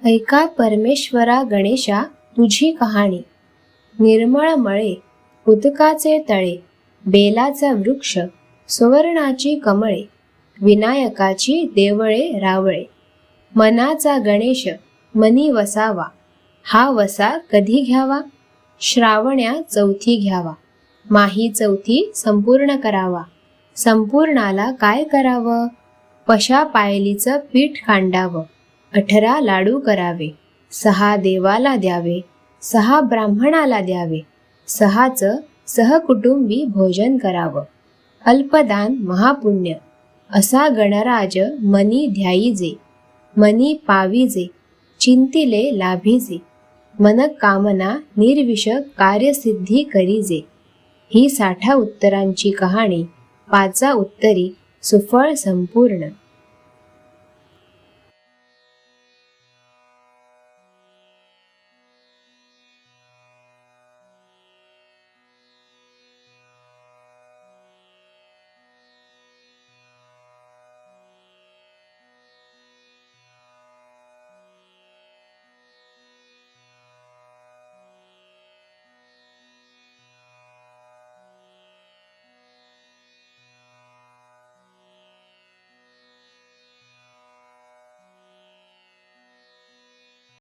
ऐका परमेश्वरा गणेशा तुझी कहाणी. निर्मळ मळे, उदकाचे तळे, बेलाचा वृक्ष, सुवर्णाची कमळे, विनायकाची देवळे रावळे. मनाचा गणेश मनी वसावा, हा वसा कधी घ्यावा? श्रावण्या चौथी घ्यावा. माही चौथी संपूर्ण करावा. संपूर्णाला काय करावं? पशा पायलीचं पीठ कांडावं. 18 लाडू करावे. 6 देवाला द्यावे. 6 ब्राह्मणाला द्यावे. 6चं सहकुटुंबी भोजन करावं. अल्पदान महापुण्य, असा गणराज मनी ध्यायीजे. मनी पावीजे, चिंतिले लाभीजे. मन कामना निर्विष कार्यसिद्धी करीजे. ही 60 उत्तरांची कहाणी 5 उत्तरी सुफळ संपूर्ण.